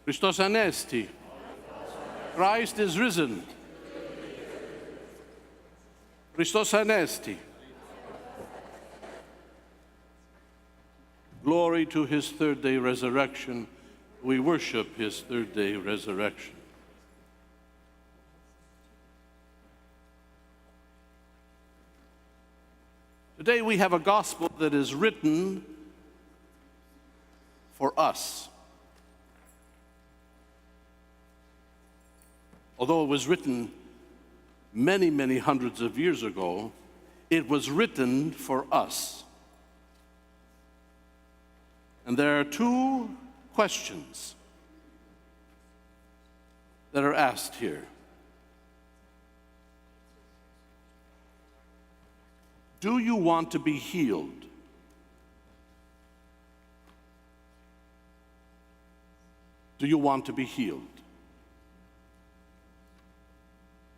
Christos Anesti. Christ is risen. Christos Anesti. Glory to his third-day resurrection. We worship his third-day resurrection. Today we have a gospel that is written for us. Although it was written many, many hundreds of years ago, it was written for us. And there are two questions that are asked here. Do you want to be healed? Do you want to be healed?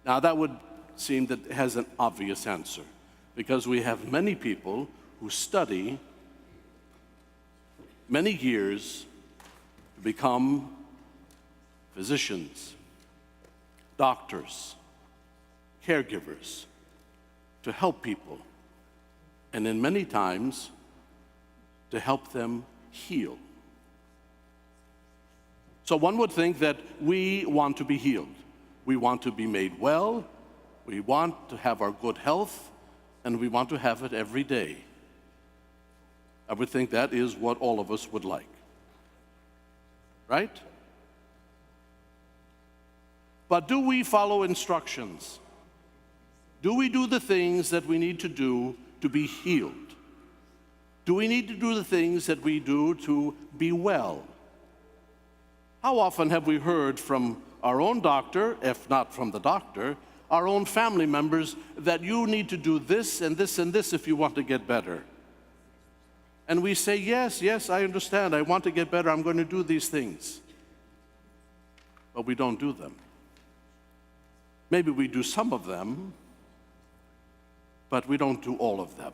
Now that would seem that it has an obvious answer, because we have many people who study many years to become physicians, doctors, caregivers, to help people, and in many times to help them heal. So one would think that we want to be healed. We want to be made well, we want to have our good health, and we want to have it every day. I would think that is what all of us would like. Right? But do we follow instructions? Do we do the things that we need to do to be healed? Do we need to do the things that we do to be well? How often have we heard from our own doctor, if not from the doctor, our own family members, that you need to do this and this and this if you want to get better? And we say, yes, I understand, I want to get better, I'm going to do these things. But we don't do them. Maybe we do some of them, but we don't do all of them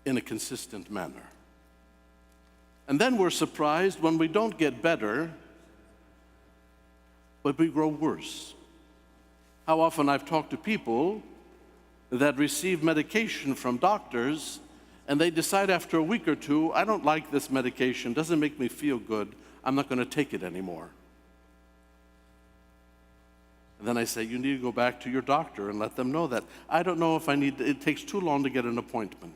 in a consistent manner. And then we're surprised when we don't get better, but we grow worse. How often I've talked to people that receive medication from doctors, and they decide after a week or two, I don't like this medication, doesn't make me feel good, I'm not going to take it anymore. And then I say, you need to go back to your doctor and let them know that. I don't know if it takes too long to get an appointment.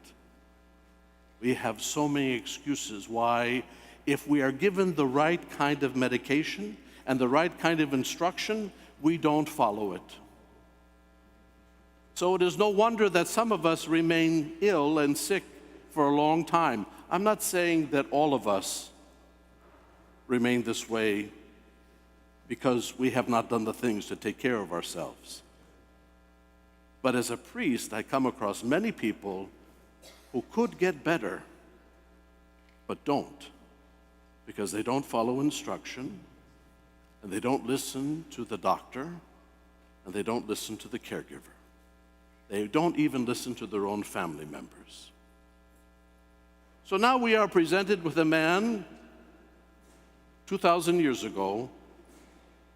We have so many excuses why, if we are given the right kind of medication and the right kind of instruction, we don't follow it. So it is no wonder that some of us remain ill and sick for a long time. I'm not saying that all of us remain this way because we have not done the things to take care of ourselves. But as a priest, I come across many people who could get better, but don't, because they don't follow instruction, and they don't listen to the doctor, and they don't listen to the caregiver. They don't even listen to their own family members. So now we are presented with a man 2,000 years ago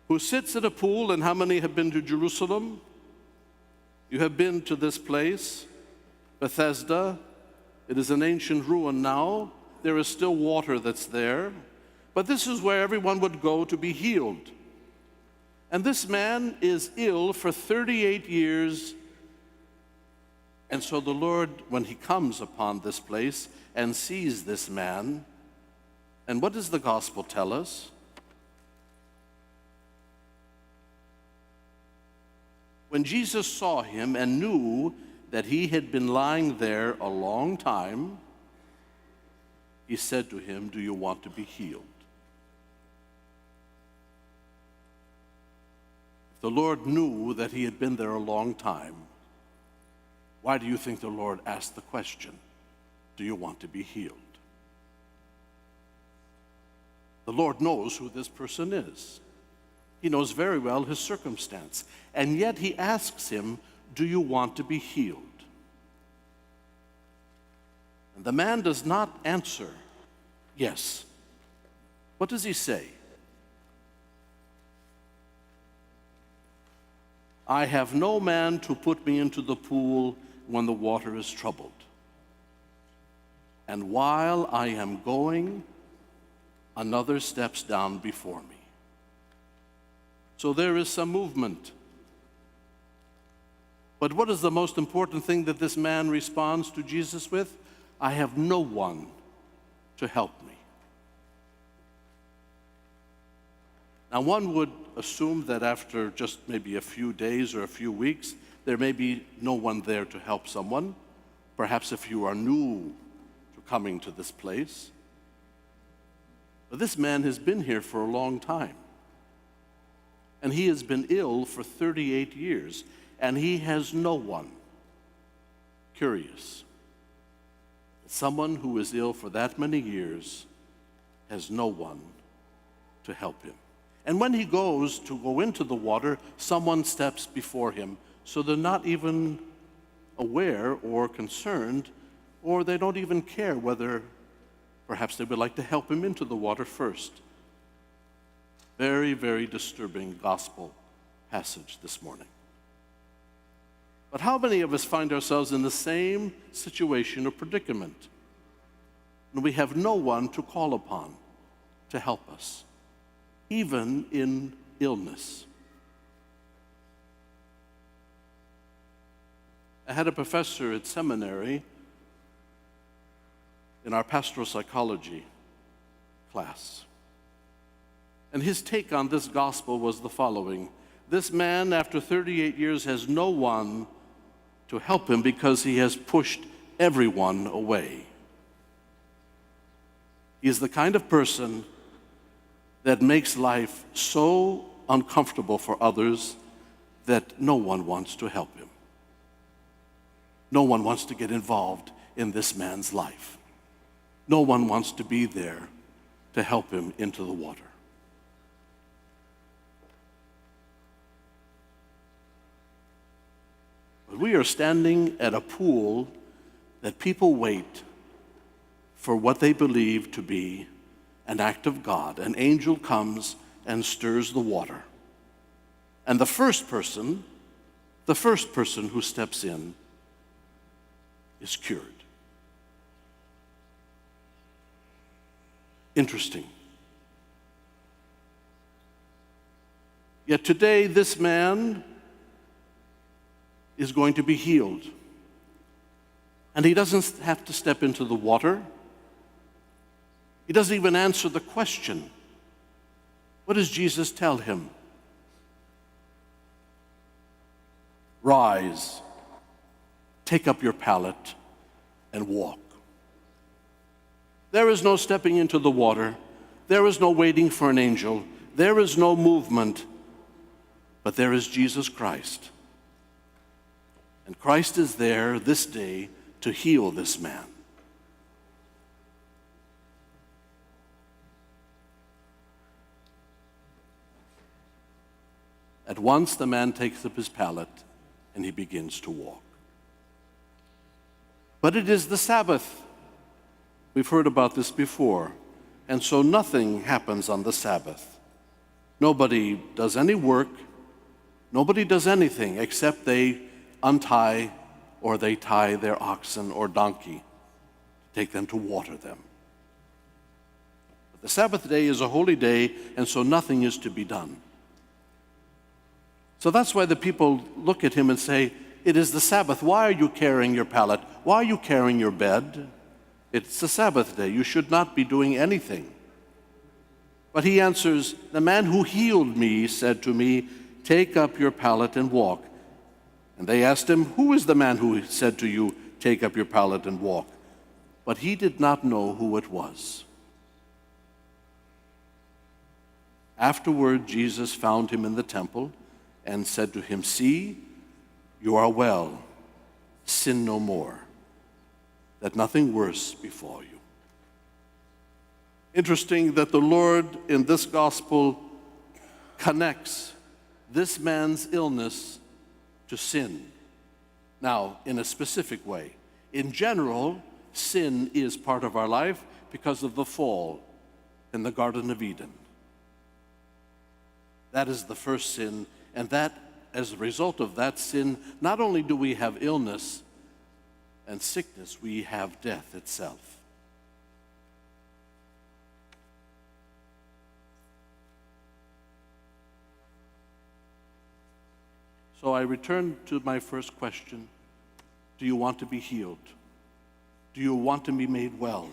who sits at a pool, and how many have been to Jerusalem? You have been to this place, Bethesda. It is an ancient ruin now. There is still water that's there. But this is where everyone would go to be healed. And this man is ill for 38 years. And so the Lord, when he comes upon this place and sees this man, and what does the gospel tell us? When Jesus saw him and knew that he had been lying there a long time, he said to him, do you want to be healed? If the Lord knew that he had been there a long time, why do you think the Lord asked the question, do you want to be healed? The Lord knows who this person is. He knows very well his circumstance. And yet he asks him, do you want to be healed? And the man does not answer, yes. What does he say? I have no man to put me into the pool when the water is troubled. And while I am going, another steps down before me. So there is some movement. But what is the most important thing that this man responds to Jesus with? I have no one to help me. Now, one would assume that after just maybe a few days or a few weeks, there may be no one there to help someone. Perhaps if you are new to coming to this place. But this man has been here for a long time. And he has been ill for 38 years. And he has no one. Curious. Someone who is ill for that many years has no one to help him. And when he goes to go into the water, someone steps before him. So they're not even aware or concerned, or they don't even care whether perhaps they would like to help him into the water first. Very, very disturbing gospel passage this morning. But how many of us find ourselves in the same situation or predicament? And we have no one to call upon to help us, even in illness. I had a professor at seminary in our pastoral psychology class. And his take on this gospel was the following. This man, after 38 years, has no one to help him because he has pushed everyone away. He is the kind of person that makes life so uncomfortable for others that no one wants to help him. No one wants to get involved in this man's life. No one wants to be there to help him into the water. But we are standing at a pool that people wait for what they believe to be an act of God. An angel comes and stirs the water. And the first person who steps in is cured. Interesting. Yet today, this man is going to be healed. And he doesn't have to step into the water. He doesn't even answer the question. What does Jesus tell him? Rise, take up your pallet, and walk. There is no stepping into the water. There is no waiting for an angel. There is no movement. But there is Jesus Christ. And Christ is there this day to heal this man. At once the man takes up his pallet and he begins to walk. But it is the Sabbath. We've heard about this before. And so nothing happens on the Sabbath. Nobody does any work. Nobody does anything except they untie or they tie their oxen or donkey, take them to water them. But the Sabbath day is a holy day, and so nothing is to be done. So that's why the people look at him and say, it is the Sabbath. Why are you carrying your pallet? Why are you carrying your bed? It's the Sabbath day. You should not be doing anything. But he answers, the man who healed me said to me, take up your pallet and walk. And they asked him, who is the man who said to you, take up your pallet and walk? But he did not know who it was. Afterward, Jesus found him in the temple and said to him, see, you are well. Sin no more, that nothing worse befall you. Interesting that the Lord in this gospel connects this man's illness to sin. Now, in a specific way. In general, sin is part of our life because of the fall. in the Garden of Eden. That is the first sin, and that, as a result of that sin, not only do we have illness and sickness, we have death itself. So I return to my first question. Do you want to be healed? Do you want to be made well?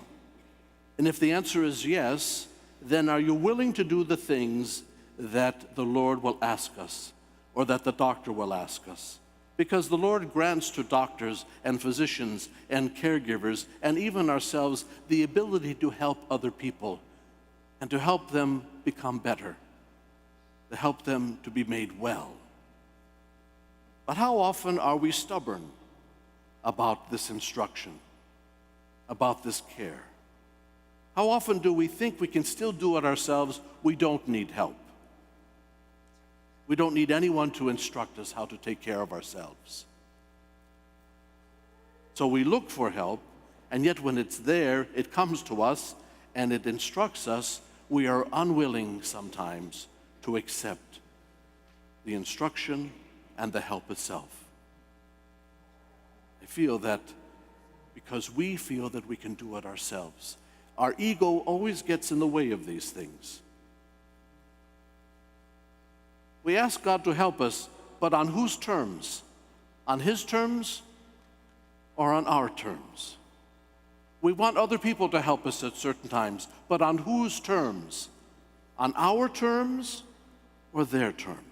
And if the answer is yes, then are you willing to do the things that the Lord will ask us, or that the doctor will ask us? Because the Lord grants to doctors and physicians and caregivers and even ourselves the ability to help other people and to help them become better, to help them to be made well. But how often are we stubborn about this instruction, about this care? How often do we think we can still do it ourselves? We don't need help. We don't need anyone to instruct us how to take care of ourselves. So we look for help, and yet when it's there, it comes to us and it instructs us. We are unwilling sometimes to accept the instruction and the help itself. I feel that because we feel that we can do it ourselves, our ego always gets in the way of these things. We ask God to help us, but on whose terms? On His terms or on our terms? We want other people to help us at certain times, but on whose terms? On our terms or their terms?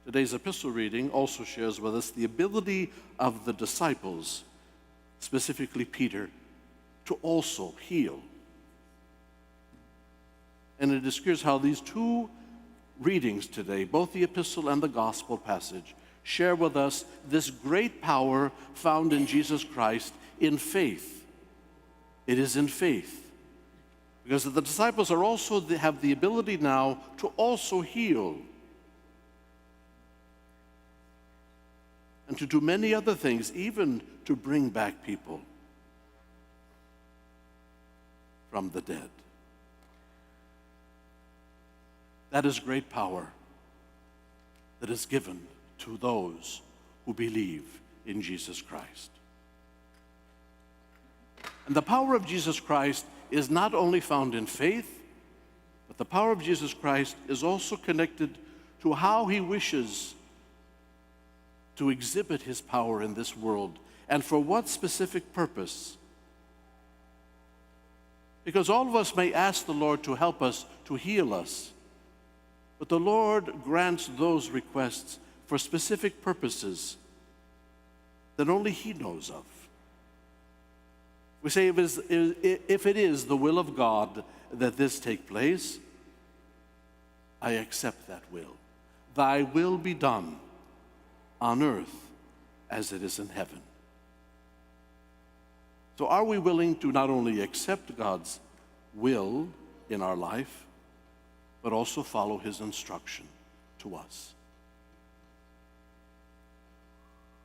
Today's epistle reading also shares with us the ability of the disciples, specifically Peter, to also heal. And it describes how these two readings today, both the epistle and the gospel passage, share with us this great power found in Jesus Christ in faith. It is in faith. Because the disciples are also have the ability now to also heal and to do many other things, even to bring back people from the dead. That is great power that is given to those who believe in Jesus Christ. And the power of Jesus Christ is not only found in faith, but the power of Jesus Christ is also connected to how He wishes to exhibit His power in this world, and for what specific purpose. Because all of us may ask the Lord to help us, to heal us, but the Lord grants those requests for specific purposes that only He knows of. We say, if it is the will of God that this take place, I accept that will. Thy will be done on earth as it is in heaven. So are we willing to not only accept God's will in our life, but also follow His instruction to us?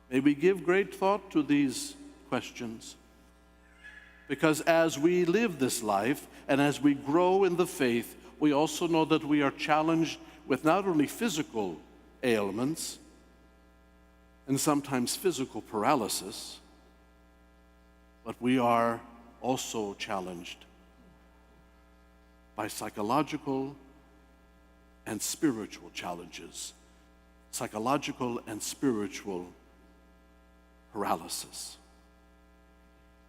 May we give great thought to these questions, because as we live this life and as we grow in the faith, we also know that we are challenged with not only physical ailments and sometimes physical paralysis, but we are also challenged by psychological and spiritual challenges, psychological and spiritual paralysis.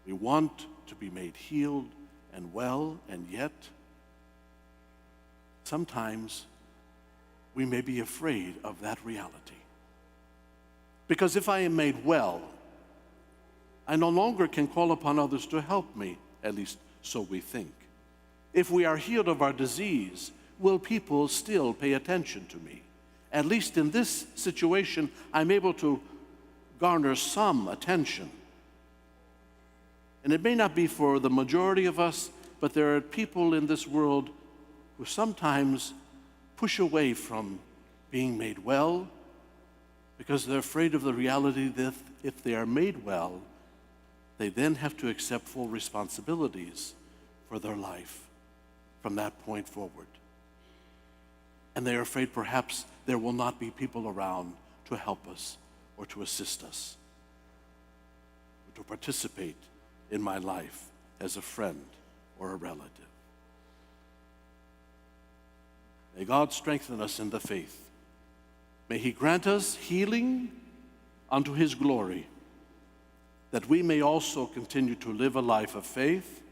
We want to be made healed and well, and yet sometimes we may be afraid of that reality. Because if I am made well, I no longer can call upon others to help me, at least so we think. If we are healed of our disease, will people still pay attention to me? At least in this situation, I'm able to garner some attention. And it may not be for the majority of us, but there are people in this world who sometimes push away from being made well because they're afraid of the reality that if they are made well, they then have to accept full responsibilities for their life from that point forward. And they are afraid perhaps there will not be people around to help us or to assist us, or to participate in my life as a friend or a relative. May God strengthen us in the faith. May He grant us healing unto His glory, that we may also continue to live a life of faith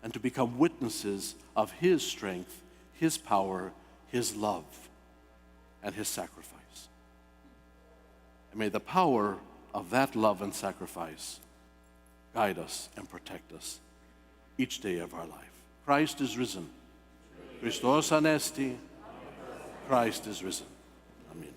and to become witnesses of His strength, His power, His love, and His sacrifice. And may the power of that love and sacrifice guide us and protect us each day of our life. Christ is risen. Christos anesti. Christ is risen. Amen.